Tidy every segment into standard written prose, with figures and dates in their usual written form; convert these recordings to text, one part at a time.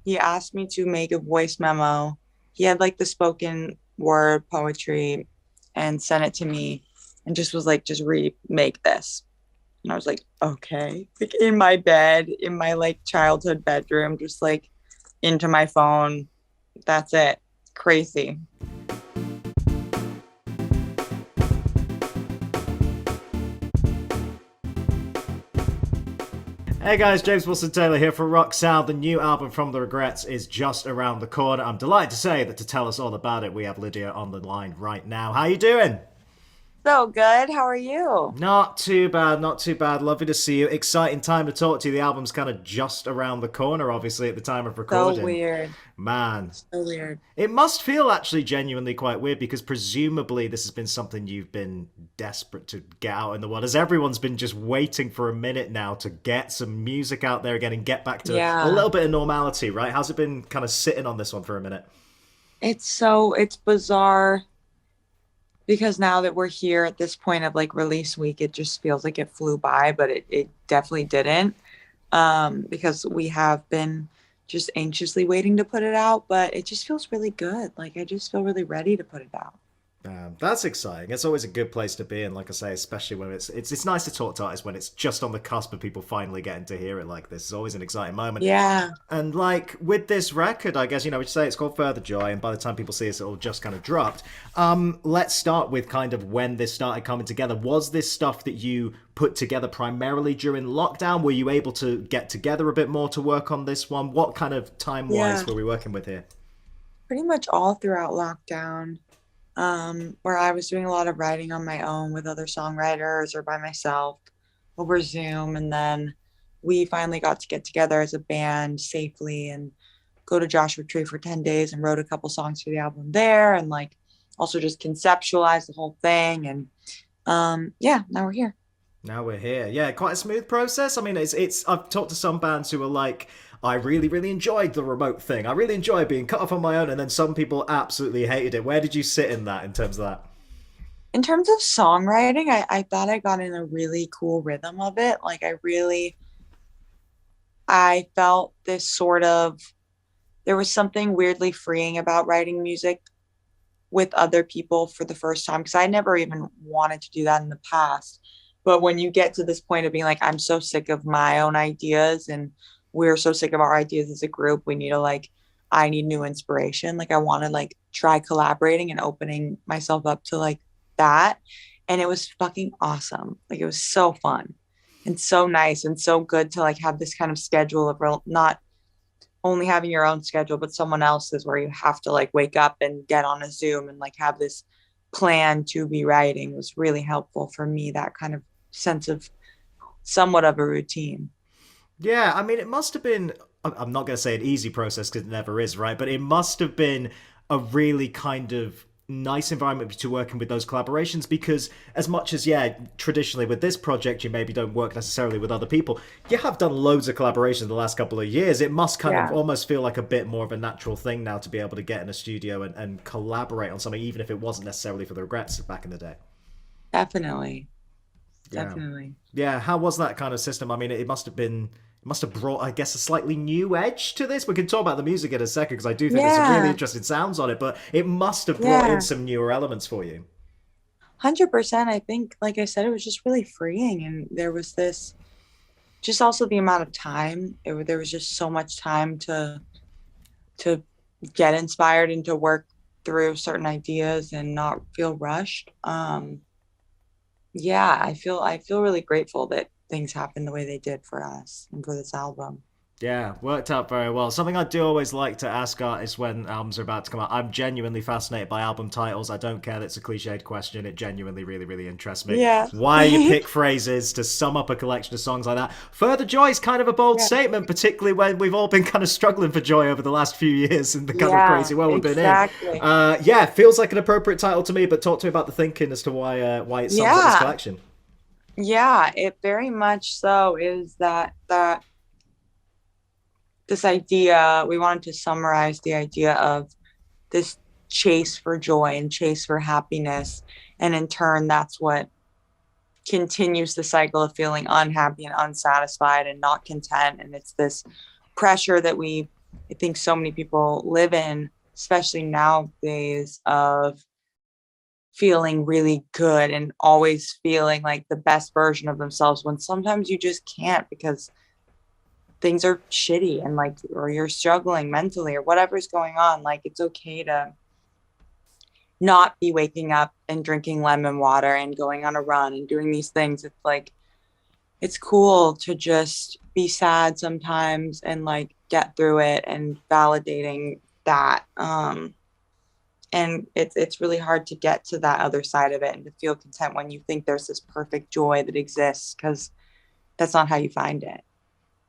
he asked me to make a voice memo. He had like the spoken word poetry and sent it to me and just was like, just remake this. And I was like, okay. Like in my bed, in my like childhood bedroom, just like into my phone. That's it. Crazy. Hey guys, James Wilson Taylor here for Rock Sound. The new album from The Regrettes is just around the corner. I'm delighted to say that to tell us all about it, we have Lydia on the line right now. How you doing? So good. How are you? Not too bad, not too bad. Lovely to see you. Exciting time to talk to you. The album's kind of just around the corner, obviously, at the time of So recording. weird. Man, So weird. it must feel actually genuinely quite weird because presumably this has been something you've been desperate to get out in the world, as everyone's been just waiting for a minute now to get some music out there again and get back to a Yeah. little bit of normality, right? How's it been kind of sitting on this one for a minute? It's bizarre because now that we're here at this point of like release week, it just feels like it flew by, but it definitely didn't. Because we have been just anxiously waiting to put it out, but it just feels really good. Like I just feel really ready to put it out. That's exciting. It's always a good place to be, and like I say, especially when it's nice to talk to artists when it's just on the cusp of people finally getting to hear it like this. It's always an exciting moment. Yeah. And like with this record, I guess we say it's called Further Joy, and by the time people see this, it'll just kind of dropped. Let's start with kind of when this started coming together. Was this stuff that you put together primarily during lockdown? Were you able to get together a bit more to work on this one? What kind of time Yeah. wise were we working with here? Pretty much all throughout lockdown. Where I was doing a lot of writing on my own with other songwriters or by myself over Zoom. And then we finally got to get together as a band safely and go to Joshua Tree for 10 days and wrote a couple songs for the album there and like also just conceptualized the whole thing. And yeah, now we're here. Now we're here. Yeah, quite a smooth process. I mean, it's. I've talked to some bands who are like, I really, really enjoyed the remote thing. I really enjoyed being cut off on my own, and then some people absolutely hated it. Where did you sit in that in terms of that? In terms of songwriting, I thought I got in a really cool rhythm of it. Like I felt this sort of there was something weirdly freeing about writing music with other people for the first time because I never even wanted to do that in the past. But when you get to this point of being like, I'm so sick of my own ideas and we're so sick of our ideas as a group, we need to like, I need new inspiration. Like I want to like try collaborating and opening myself up to like that. And it was fucking awesome. Like it was so fun and so nice and so good to like have this kind of schedule of real, not only having your own schedule, but someone else's where you have to like wake up and get on a Zoom and like have this plan to be writing was really helpful for me. That kind of sense of somewhat of a routine. Yeah, I mean, it must have been. I'm not going to say an easy process because it never is, right? But it must have been a really kind of nice environment to working with those collaborations because as much as yeah traditionally with this project you maybe don't work necessarily with other people, you have done loads of collaborations the last couple of years. It must kind of Yeah, almost feel like a bit more of a natural thing now to be able to get in a studio and collaborate on something even if it wasn't necessarily for the Regrets back in the day. definitely. Yeah. Definitely. Yeah, how was that kind of system? I mean, it must have been, it must have brought, I guess, a slightly new edge to this. We can talk about the music in a second because I do think there's some really Yeah. interesting sounds on it, but it must have brought in Yeah. some newer elements for you. 100%. I think, like I said, it was just really freeing. And there was this, just also the amount of time. There was just so much time to get inspired and to work through certain ideas and not feel rushed. Yeah, I feel really grateful that things happened the way they did for us and for this album. Yeah, worked out very well. Something I do always like to ask artists when albums are about to come out. I'm genuinely fascinated by album titles. I don't care that it's a cliched question. It genuinely really, really interests me. Yeah. Why you pick phrases to sum up a collection of songs like that. Further Joy is kind of a bold Yeah. statement, particularly when we've all been kind of struggling for joy over the last few years and the kind of Yeah, crazy world we've been in. exactly. Yeah, feels like an appropriate title to me, but talk to me about the thinking as to why it sums up this Yeah. collection. Yeah, it very much so is that this idea, we wanted to summarize the idea of this chase for joy and chase for happiness. And in turn, that's what continues the cycle of feeling unhappy and unsatisfied and not content. And it's this pressure that we I think so many people live in, especially nowadays, of feeling really good and always feeling like the best version of themselves when sometimes you just can't because things are shitty and like, or you're struggling mentally or whatever's going on. Like, it's okay to not be waking up and drinking lemon water and going on a run and doing these things. It's like, it's cool to just be sad sometimes and like get through it and validating that. And it's really hard to get to that other side of it and to feel content when you think there's this perfect joy that exists because that's not how you find it.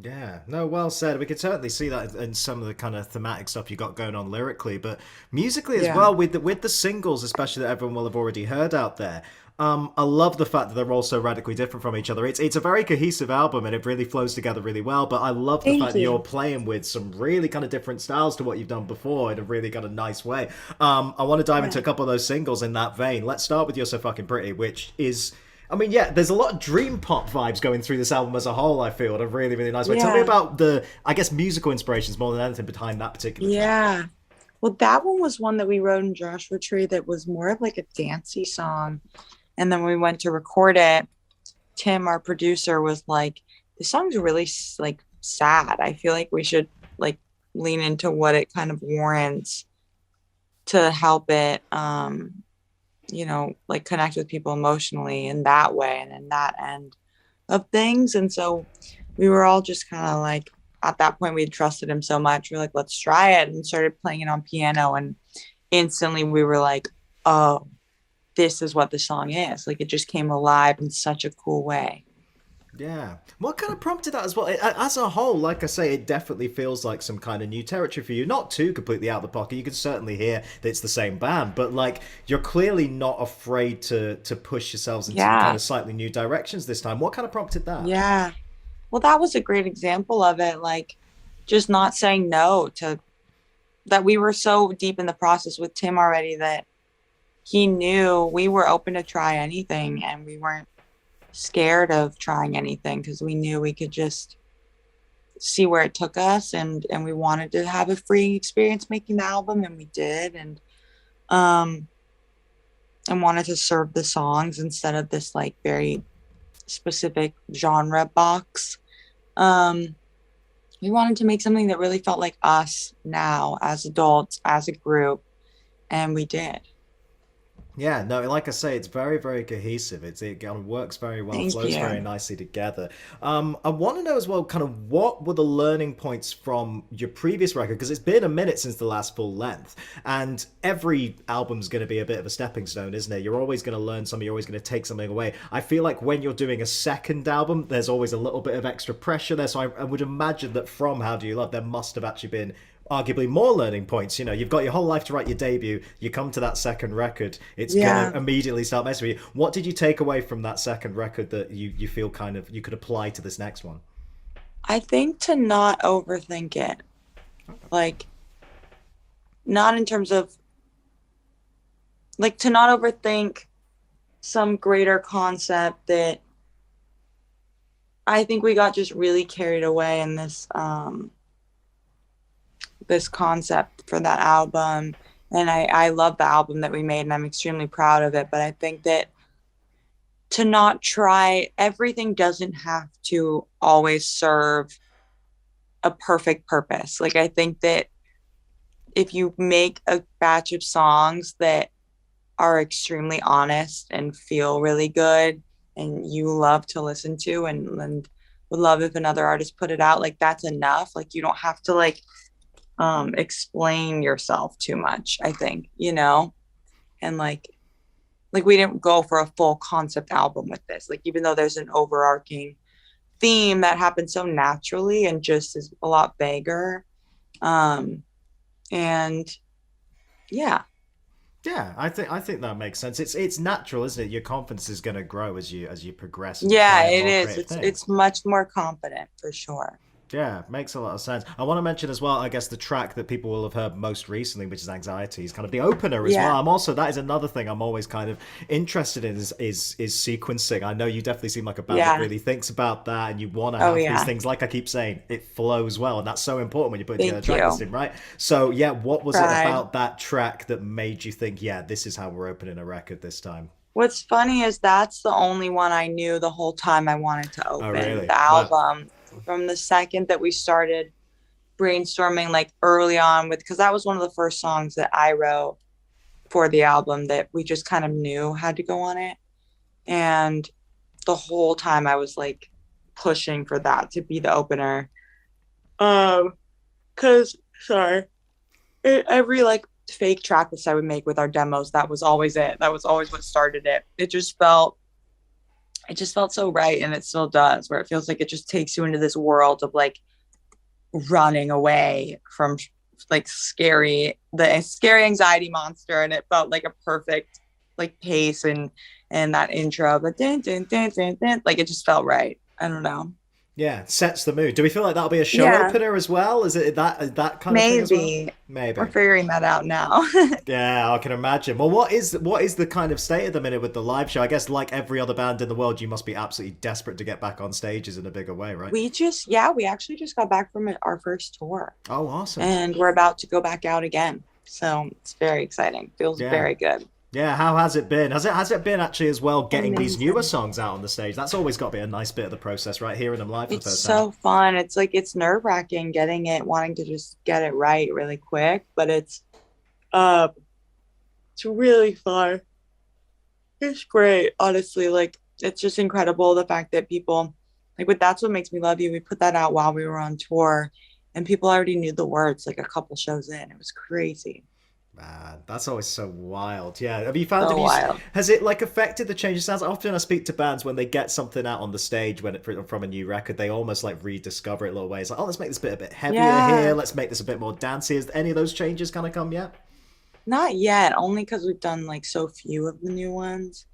Yeah, no, well said. We can certainly see that in some of the kind of thematic stuff you got going on lyrically, but musically as Yeah. well, with the singles, especially that everyone will have already heard out there. I love the fact that they're all so radically different from each other. It's a very cohesive album and it really flows together really well. But I love the Thank fact that you're you. playing with some really kind of different styles to what you've done before in a really kind of nice way. I want to dive into Yeah. a couple of those singles in that vein. Let's start with "You're So Fucking Pretty," which is, I mean, yeah, there's a lot of dream pop vibes going through this album as a whole, I feel, in a really, really nice way. Tell me Yeah. about the, I guess, musical inspirations more than anything behind that particular track. Yeah. Well, that one was one that we wrote in Joshua Tree that was more of like a dancey song. And then when we went to record it, Tim, our producer, was like, "The song's really like sad. I feel like we should like lean into what it kind of warrants to help it, like connect with people emotionally in that way and in that end of things." And so we were all just kind of like, at that point, we had trusted him so much. We're like, let's try it, and started playing it on piano. And instantly we were like, oh, this is what the song is. Like, it just came alive in such a cool way. Yeah. What kind of prompted that as well? As a whole, like I say, it definitely feels like some kind of new territory for you. Not too completely out of the pocket. You can certainly hear that it's the same band, but like you're clearly not afraid to push yourselves into kind Yeah. of slightly new directions this time. What kind of prompted that? Yeah. Well, that was a great example of it. Like, just not saying no to that. We were so deep in the process with Tim already that he knew we were open to try anything and we weren't scared of trying anything because we knew we could just see where it took us, and we wanted to have a freeing experience making the album, and we did. Um and wanted to serve the songs instead of this like very specific genre box. um we wanted to make something that really felt like us now as adults, as a group, and we did. Yeah, no, like I say, it's very, very cohesive. It kind of works very well, Thank flows very you. nicely together. I want to know as well, kind of what were the learning points from your previous record? Because it's been a minute since the last full length, and every album's going to be a bit of a stepping stone, isn't it? You're always going to learn something, you're always going to take something away. I feel like when you're doing a second album, there's always a little bit of extra pressure there. So I would imagine that from How Do You Love, there must have actually been arguably more learning points. You know, you've got your whole life to write your debut. You come to that second record, it's gonna Yeah. immediately start messing with you. What did you take away from that second record that you feel kind of you could apply to this next one? I think to not overthink it. Like, not in terms of like, to not overthink some greater concept that I think we got just really carried away in this concept for that album. And I love the album that we made and I'm extremely proud of it. But I think that to not try, everything doesn't have to always serve a perfect purpose. Like, I think that if you make a batch of songs that are extremely honest and feel really good and you love to listen to, and would love if another artist put it out, like that's enough. Like, you don't have to like explain yourself too much, I think, and like we didn't go for a full concept album with this, like even though there's an overarching theme that happens so naturally and just is a lot vaguer. And yeah. Yeah, I think that makes sense. It's natural, isn't it? Your confidence is going to grow as you progress and Yeah, try it more is. creative It's things. it's much more confident for sure. Yeah, makes a lot of sense. I want to mention as well, I guess, the track that people will have heard most recently, which is Anxieties, kind of the opener as well. Yeah. I'm also, that is another thing I'm always kind of interested in is sequencing. I know you definitely seem like a band that Yeah. really thinks about that and you want to Oh have these yeah. things, like I keep saying, it flows well. And that's so important when you're putting together a Thank track you. listing, right? So, yeah, what was it Pride. about that track that made you think, yeah, this is how we're opening a record this time? What's funny is that's the only one I knew the whole time I wanted to Oh, open really? the Wow. album. From the second that we started brainstorming, like early on, with because that was one of the first songs that I wrote for the album that we just kind of knew had to go on it. And the whole time I was like pushing for that to be the opener. Um, because sorry, every like fake track list I would make with our demos, that was always it. That was always what started it. It just felt so right, and it still does, where it feels like it just takes you into this world of like running away from like the scary anxiety monster, and it felt like a perfect like pace and that intro, but like it just felt right. I don't know. Yeah, sets the mood. Do we feel like that'll be a show Yeah, opener as well? Is it that kind of thing as well? maybe we're Maybe. figuring that out now. Yeah, I can imagine. Well, what is the kind of state at the minute with the live show? I guess like every other band in the world, you must be absolutely desperate to get back on stages in a bigger way, right? We actually just got back from our first tour, Oh, awesome. and we're about to go back out again. So it's very exciting. Feels Yeah. very good. Yeah, how has it been? Has it been actually as well getting these newer Amazing. songs out on the stage? That's always got to be a nice bit of the process, right? Hearing them live for the It's first time. so fun. It's like it's nerve-wracking getting it, wanting to just get it right really quick, but uh it's really fun. It's great, honestly. Like it's just incredible the fact that people like with That's What Makes Me Love You, we put that out while we were on tour and people already knew the words like a couple shows in. It was crazy. Man, that's always so wild. Yeah. Have So you, wild. has it like affected the change of sounds? Often I speak to bands when they get something out on the stage from a new record, they almost like rediscover it a little ways. Like, oh, let's make this bit a bit heavier here. Yeah. Let's make this a bit more dancey. Has any of those changes kind of come yet? Not yet, only because we've done like so few of the new ones.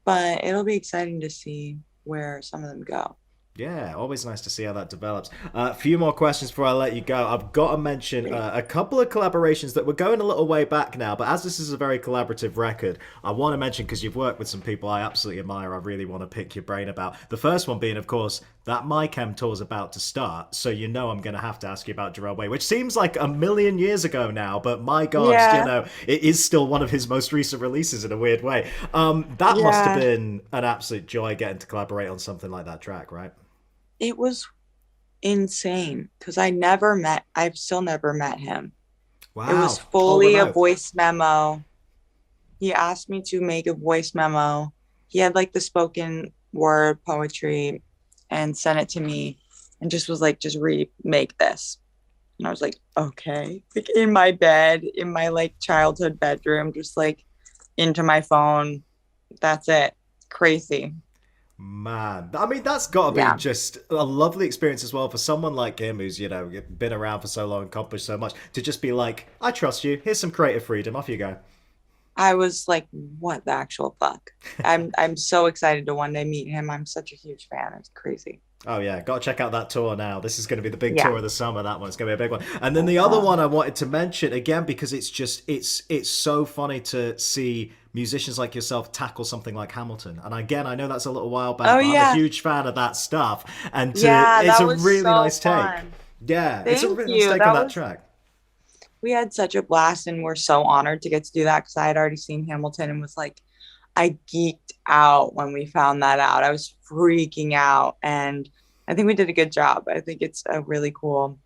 But it'll be exciting to see where some of them go. Yeah, always nice to see how that develops. A few more questions before I let you go. I've got to mention Great. a couple of collaborations that we're going a little way back now, but as this is a very collaborative record, I want to mention because you've worked with some people I absolutely admire, I really want to pick your brain about. The first one being, of course, that My Chem tour is about to start, so you know I'm going to ask you about Gerard Way, which seems like a million years ago now, but my God, Yeah. it is still one of his most recent releases in a weird way. That must have Yeah. been an absolute joy getting to collaborate on something like that track, right? It was insane because I've still never met him. It was Wow. All fully a remote. voice memo. He asked me to make a voice memo. He had like the spoken word poetry and sent it to me and just was like, just remake this. And I was like, okay. Like in my bed, in my like childhood bedroom, just like into my phone. That's it. Crazy. Man, I mean, that's got to be Yeah. just a lovely experience as well for someone like him who's, been around for so long, accomplished so much, to just be like, I trust you. Here's some creative freedom. Off you go. I was like, what the actual fuck? I'm so excited to one day meet him. I'm such a huge fan. It's crazy. Oh yeah, got to check out that tour now. This is going to be the big Yeah. tour of the summer. That one's going to be a big one. And then the other Uh-huh. one I wanted to mention again because it's so funny to see musicians like yourself tackle something like Hamilton. And again, I know that's a little while back, Oh but I'm a yeah. huge fan of that stuff. And Yeah, it's that a was really so nice take. fun. Yeah, it's a Thank really nice you. take on that track. We had such a blast and we're so honored to get to do that because I had already seen Hamilton and was like, I geeked out when we found that out. I was freaking out and I think we did a good job. I think it's a cool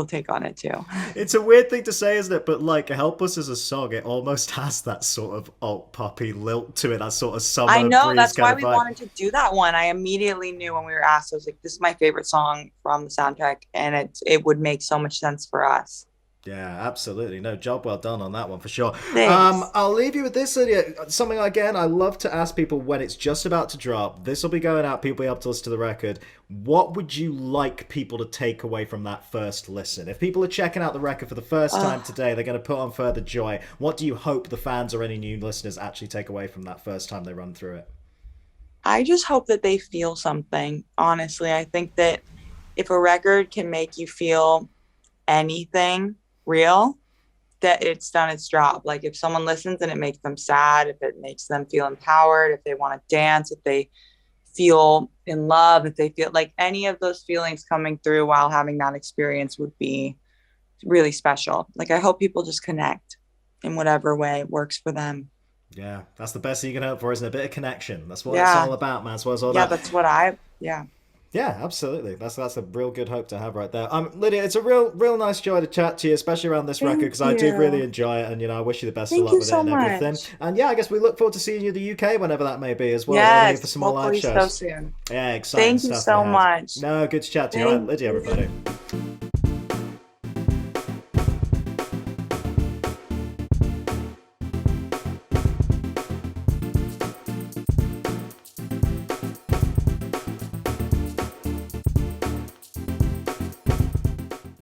take on it too. It's a weird thing to say, isn't it? But like, Helpless as a song, it almost has that sort of alt poppy lilt to it, that sort of I summer know breeze that's kind why of we vibe. wanted to do that one. I immediately knew when we were asked, I was like, this is my favorite song from the soundtrack and it would make so much sense for us. Yeah, absolutely. No, job well done on that one for sure. Thanks. I'll leave you with this, Lydia. Something again I love to ask people when it's just about to drop. This will be going out. People will be able to listen to the record. What would you like people to take away from that first listen? If people are checking out the record for the first time Uh, today, they're going to put on Further Joy. What do you hope the fans or any new listeners actually take away from that first time they run through it? I just hope that they feel something. Honestly, I think that if a record can make you feel anything real, that it's done its job. Like if someone listens and it makes them sad, if it makes them feel empowered, if they want to dance, if they feel in love, if they feel like any of those feelings coming through while having that experience would be really special. Like I hope people just connect in whatever way works for them. Yeah, that's the best thing you can hope for, isn't it? A bit of connection. That's what it's Yeah. all about, man. That's what it's all Yeah, about. that's what I yeah. Yeah, absolutely. That's a real good hope to have right there. Lydia, it's a real nice joy to chat to you, especially around this record because Thank I do really you. enjoy it, and I wish you the best of Thank luck you with it so and everything. much. And yeah, I guess we look forward to seeing you in the UK whenever that may be as well. Maybe for Yes, some more live hopefully so shows. soon. Yeah, exciting Thank you stuff so ahead. much. No, good to chat to you. All right, Thank Lydia, you. everybody.